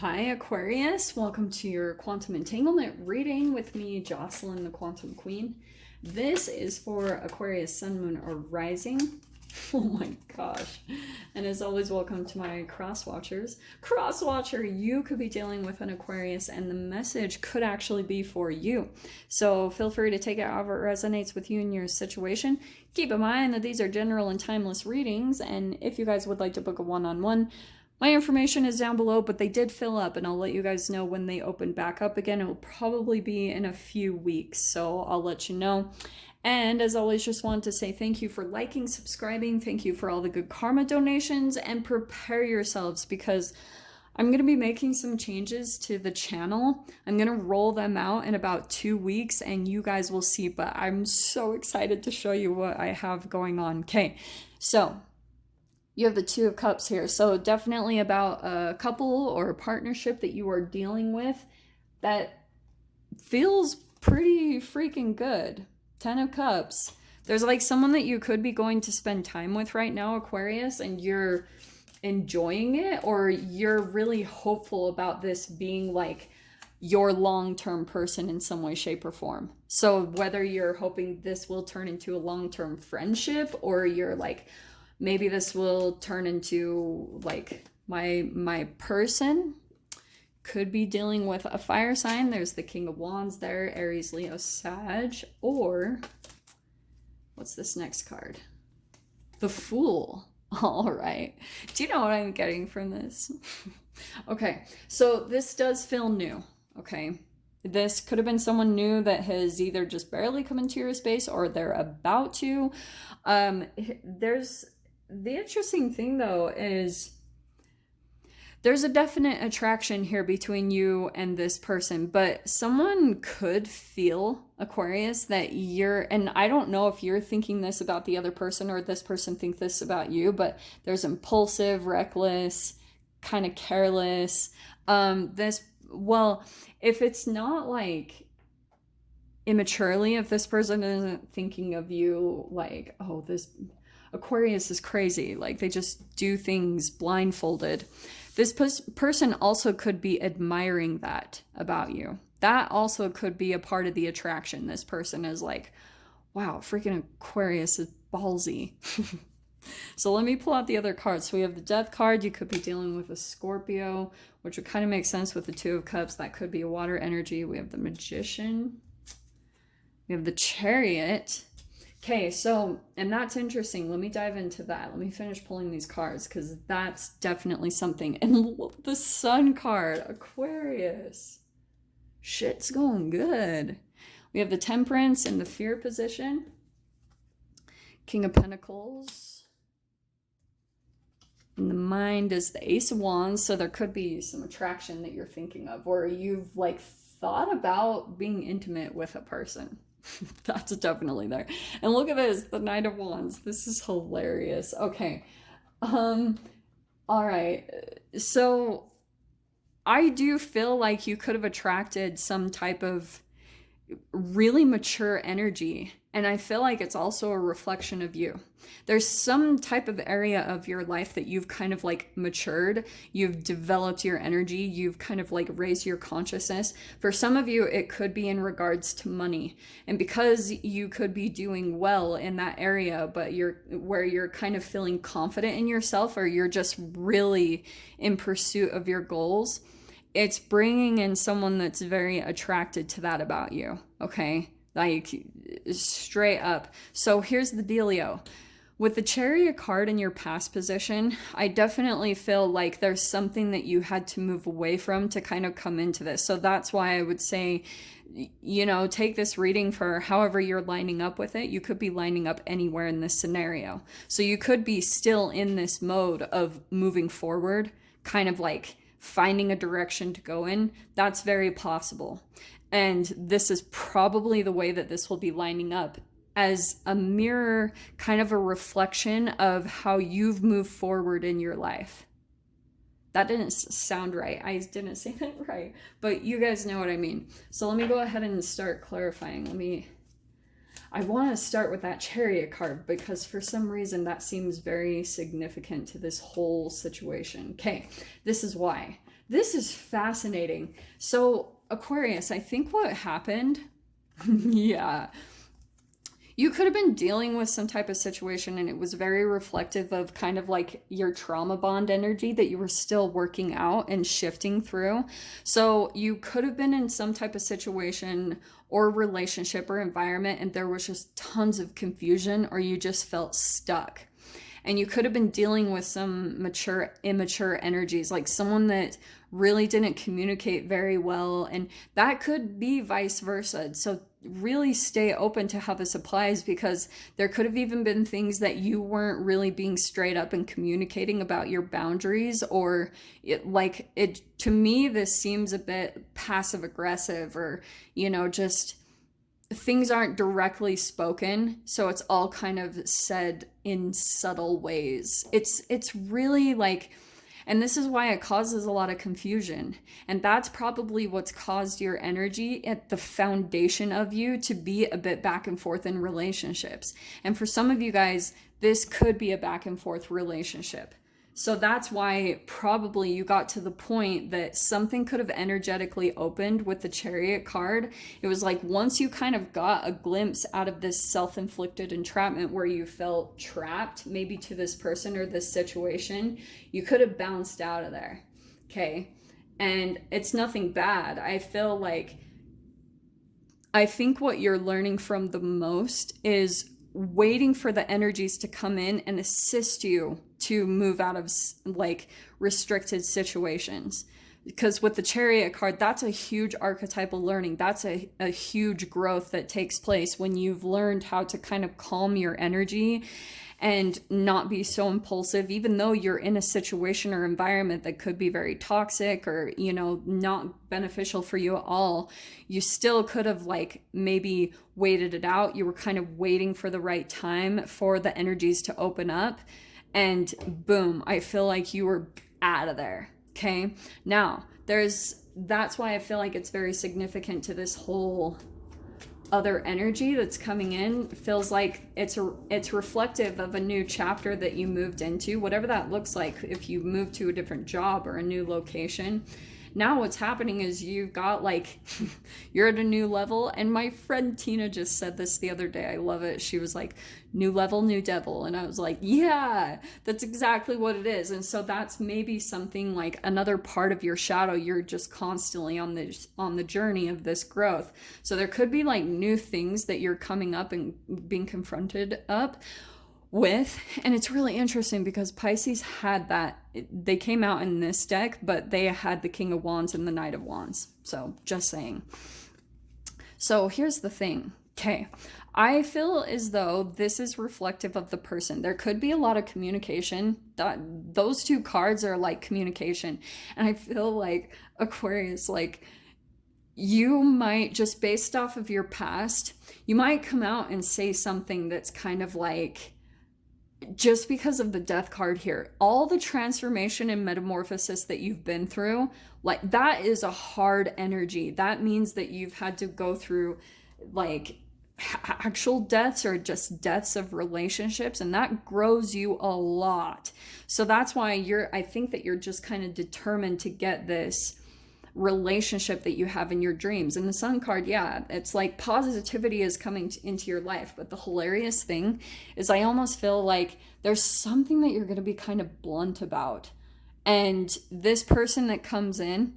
Hi Aquarius, welcome to your quantum entanglement reading with me, Jocelyn, the Quantum Queen. This is for Aquarius, Sun, Moon, or Rising. Oh my gosh. And as always, welcome to my cross watchers. Cross watcher, you could be dealing with an Aquarius and the message could actually be for you. So feel free to take it however it resonates with you and your situation. Keep in mind that these are general and timeless readings, and if you guys would like to book a one-on-one, my information is down below, but they did fill up, and I'll let you guys know when they open back up again. It will probably be in a few weeks, so I'll let you know. And as always, just wanted to say thank you for liking, subscribing. Thank you for all the good karma donations, and prepare yourselves because I'm going to be making some changes to the channel. I'm going to roll them out in about 2 weeks, and you guys will see, but I'm so excited to show you what I have going on. Okay, so you have the Two of Cups here. So definitely about a couple or a partnership that you are dealing with that feels pretty freaking good. 10 of Cups. There's like someone that you could be going to spend time with right now, Aquarius, and you're enjoying it, or you're really hopeful about this being like your long-term person in some way, shape, or form. So whether you're hoping this will turn into a long-term friendship, or you're like, maybe this will turn into like my person, could be dealing with a fire sign. There's the King of Wands there, Aries, Leo, Sag, or what's this next card? The Fool. All right. Do you know what I'm getting from this? Okay, so this does feel new, okay? This could have been someone new that has either just barely come into your space or they're about to. There's the interesting thing though is there's a definite attraction here between you and this person, but someone could feel, Aquarius, that you're, and I don't know if you're thinking this about the other person or this person think this about you, but there's impulsive, reckless, kind of careless. Well, if it's not like immaturely, if this person isn't thinking of you like, oh, this Aquarius is crazy, like they just do things blindfolded. This person also could be admiring that about you. That also could be a part of the attraction. This person is like, wow, freaking Aquarius is ballsy. So let me pull out the other cards. So we have the Death card. You could be dealing with a Scorpio, which would kind of make sense with the Two of Cups. That could be a water energy. We have the Magician. We have the Chariot. Okay, so, and that's interesting. Let me dive into that. Let me finish pulling these cards because that's definitely something. And look, the Sun card, Aquarius. Shit's going good. We have the Temperance in the Fear position. King of Pentacles. And the Mind is the Ace of Wands. So there could be some attraction that you're thinking of, or you've like thought about being intimate with a person. That's definitely there. And look at this, the Knight of Wands. This is hilarious. Okay. All right. So I do feel like you could have attracted some type of really mature energy, and I feel like it's also a reflection of you. There's some type of area of your life that you've kind of like matured, you've developed your energy, you've kind of like raised your consciousness. For some of you, it could be in regards to money, and because you could be doing well in that area, but you're kind of feeling confident in yourself, or you're just really in pursuit of your goals, it's bringing in someone that's very attracted to that about you, okay? Like, straight up. So here's the dealio. With the Chariot card in your past position, I definitely feel like there's something that you had to move away from to kind of come into this. So that's why I would say, you know, take this reading for however you're lining up with it. You could be lining up anywhere in this scenario. So you could be still in this mode of moving forward, kind of like finding a direction to go in. That's very possible. And this is probably the way that this will be lining up, as a mirror, kind of a reflection of how you've moved forward in your life. That didn't sound right. I didn't say that right, but you guys know what I mean. So let me go ahead and start clarifying. I want to start with that Chariot card because for some reason that seems very significant to this whole situation. Okay, this is why. This is fascinating. So, Aquarius, I think what happened, yeah, you could have been dealing with some type of situation and it was very reflective of kind of like your trauma bond energy that you were still working out and shifting through. So you could have been in some type of situation or relationship or environment and there was just tons of confusion or you just felt stuck. And you could have been dealing with some mature, immature energies, like someone that really didn't communicate very well. And that could be vice versa. So really stay open to how this applies, because there could have even been things that you weren't really being straight up and communicating about your boundaries, or to me, this seems a bit passive aggressive, or, just things aren't directly spoken, so it's all kind of said in subtle ways. It's really like, and this is why it causes a lot of confusion, and that's probably what's caused your energy at the foundation of you to be a bit back and forth in relationships. And for some of you guys, this could be a back and forth relationship. So that's why probably you got to the point that something could have energetically opened with the Chariot card. It was like once you kind of got a glimpse out of this self-inflicted entrapment where you felt trapped, maybe to this person or this situation, you could have bounced out of there. Okay. And it's nothing bad. I think what you're learning from the most is waiting for the energies to come in and assist you to move out of like restricted situations. Because with the Chariot card, that's a huge archetypal learning. That's a huge growth that takes place when you've learned how to kind of calm your energy and not be so impulsive, even though you're in a situation or environment that could be very toxic or, not beneficial for you at all. You still could have like maybe waited it out. You were kind of waiting for the right time for the energies to open up, and boom, I feel like you were out of there. Okay. Now that's why I feel like it's very significant to this whole other energy that's coming in. It feels like it's reflective of a new chapter that you moved into, whatever that looks like. If you moved to a different job or a new location, now what's happening is you've got like you're at a new level. And my friend Tina just said this the other day. I love it. She was like, new level, new devil. And I was like, yeah, that's exactly what it is. And so that's maybe something like another part of your shadow. You're just constantly on the journey of this growth. So there could be like new things that you're coming up and being confronted up with. And it's really interesting because Pisces had that. They came out in this deck, but they had the King of Wands and the Knight of Wands. So just saying. So here's the thing. Okay. I feel as though this is reflective of the person. There could be a lot of communication. Those two cards are like communication. And I feel like Aquarius, like you might, just based off of your past, you might come out and say something that's kind of like, just because of the Death card here, all the transformation and metamorphosis that you've been through, like that is a hard energy. That means that you've had to go through like actual deaths or just deaths of relationships, and that grows you a lot. So that's why I think that you're just kind of determined to get this relationship that you have in your dreams. And the Sun card, yeah, it's like positivity is coming into your life. But the hilarious thing is I almost feel like there's something that you're going to be kind of blunt about. And this person that comes in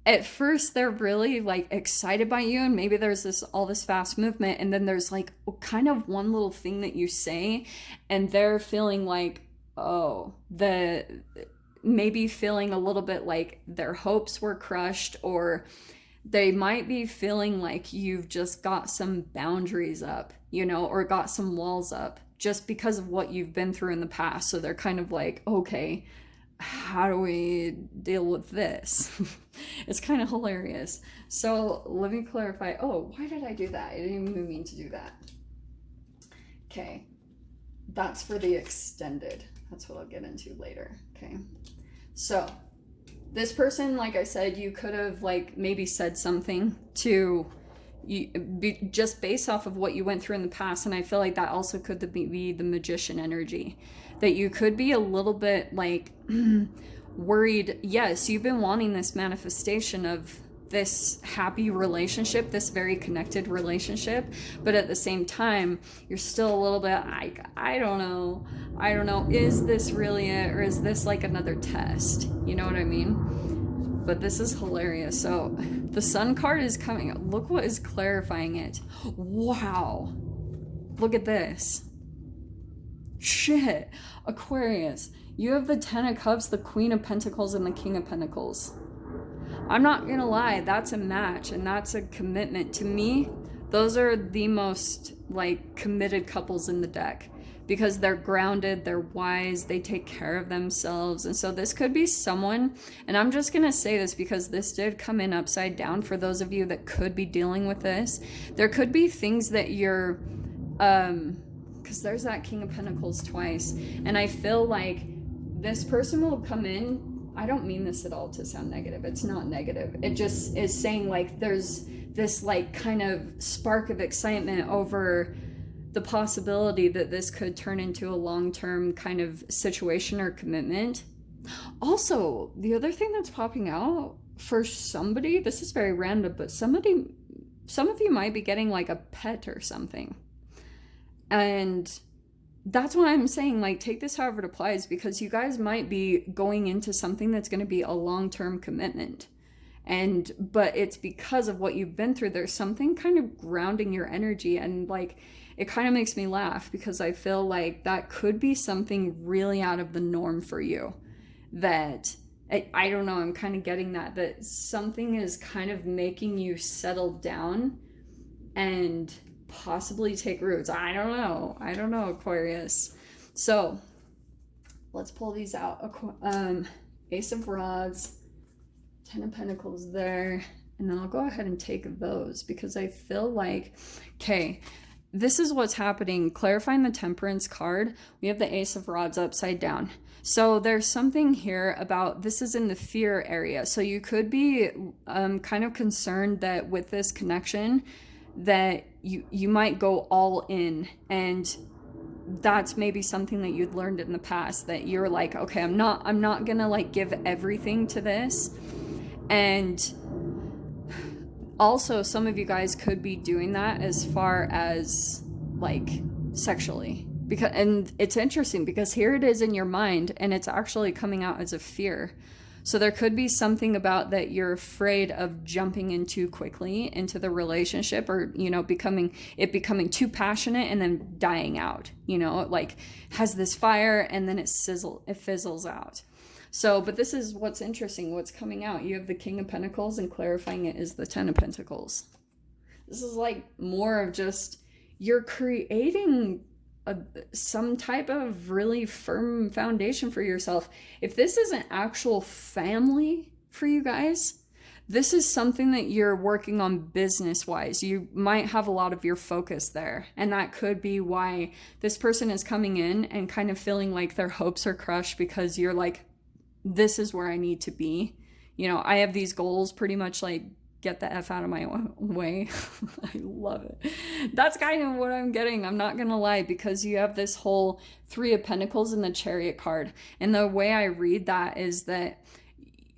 at first they're really like excited by you, and maybe there's all this fast movement, and then there's like kind of one little thing that you say and they're feeling like, oh, maybe feeling a little bit like their hopes were crushed, or they might be feeling like you've just got some boundaries up, or got some walls up just because of what you've been through in the past. So they're kind of like, okay, how do we deal with this? It's kind of hilarious. So let me clarify. Oh, why did I do that? I didn't even mean to do that. Okay. That's for the extended. That's what I'll get into later. Okay. So this person, like I said, you could have like maybe said something to you just based off of what you went through in the past. And I feel like that also could be the Magician energy, that you could be a little bit like worried. Yes, you've been wanting this manifestation of this happy relationship, this very connected relationship, but at the same time, you're still a little bit like, I don't know, is this really it, or is this like another test? You know what I mean? But this is hilarious. So the Sun card is coming. Look what is clarifying it. Wow. Look at this. Shit. Aquarius, you have the Ten of Cups, the Queen of Pentacles, and the King of Pentacles. I'm not gonna lie, that's a match, and that's a commitment. To me, those are the most like committed couples in the deck, because they're grounded, they're wise, they take care of themselves. And so this could be someone, and I'm just gonna say this because this did come in upside down for those of you that could be dealing with this. There could be things that you're because there's that King of Pentacles twice, and I feel like this person will come in. I don't mean this at all to sound negative. It's not negative. It just is saying like there's this like kind of spark of excitement over the possibility that this could turn into a long-term kind of situation or commitment. Also, the other thing that's popping out for somebody, this is very random, but some of you might be getting like a pet or something. And that's why I'm saying, like, take this however it applies, because you guys might be going into something that's going to be a long-term commitment. But it's because of what you've been through. There's something kind of grounding your energy, and like, it kind of makes me laugh because I feel like that could be something really out of the norm for you. That, I don't know, I'm kind of getting that something is kind of making you settle down and possibly take roots. I don't know, Aquarius. So let's pull these out. Ace of Rods, Ten of Pentacles there, and then I'll go ahead and take those because I feel like, okay, this is what's happening. Clarifying the Temperance card, we have the Ace of Rods upside down. So there's something here about, this is in the fear area. So you could be kind of concerned that with this connection that you might go all in, and that's maybe something that you'd learned in the past, that you're like, okay, I'm not gonna like give everything to this. And also some of you guys could be doing that as far as like sexually, because, and it's interesting because here it is in your mind and it's actually coming out as a fear. So there could be something about that you're afraid of jumping in too quickly into the relationship, or, you know, becoming too passionate and then dying out, you know, it like has this fire and then it fizzles out. So, but this is what's interesting, what's coming out. You have the King of Pentacles, and clarifying it is the Ten of Pentacles. This is like more of just, you're creating some type of really firm foundation for yourself. If this is an actual family for you guys, this is something that you're working on business-wise. You might have a lot of your focus there, and that could be why this person is coming in and kind of feeling like their hopes are crushed, because you're like, this is where I need to be. You know, I have these goals, pretty much like, get the F out of my way. I love it. That's kind of what I'm getting. I'm not gonna lie, because you have this whole Three of Pentacles in the Chariot card. And the way I read that is that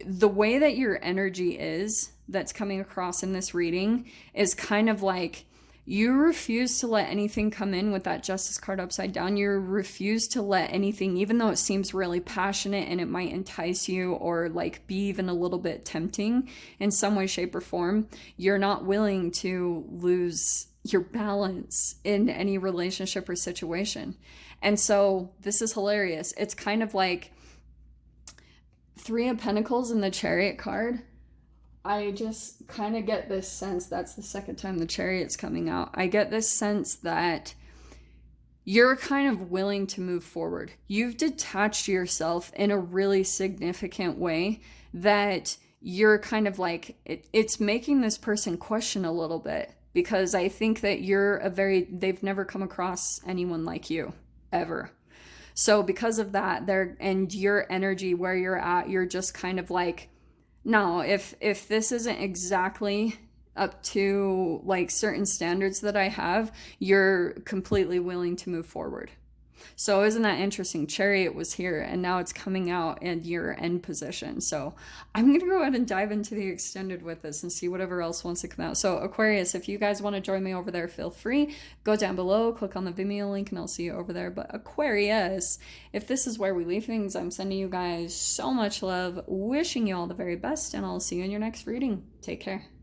the way that your energy is, that's coming across in this reading, is kind of like you refuse to let anything come in with that Justice card upside down. You refuse to let anything, even though it seems really passionate and it might entice you or like be even a little bit tempting in some way, shape, or form, you're not willing to lose your balance in any relationship or situation. And so this is hilarious. It's kind of like Three of Pentacles in the Chariot card. I just kind of get this sense, that's the second time the Chariot's coming out. I get this sense that you're kind of willing to move forward. You've detached yourself in a really significant way that you're kind of like, it's making this person question a little bit, because I think that they've never come across anyone like you, ever. So because of that, and your energy where you're at, you're just kind of like, no, if this isn't exactly up to like certain standards that I have, you're completely willing to move forward. So isn't that interesting? Chariot was here and now it's coming out in your end position. So I'm going to go ahead and dive into the extended with this and see whatever else wants to come out. So Aquarius, if you guys want to join me over there, feel free. Go down below, click on the Vimeo link, and I'll see you over there. But Aquarius, if this is where we leave things, I'm sending you guys so much love, wishing you all the very best, and I'll see you in your next reading. Take care.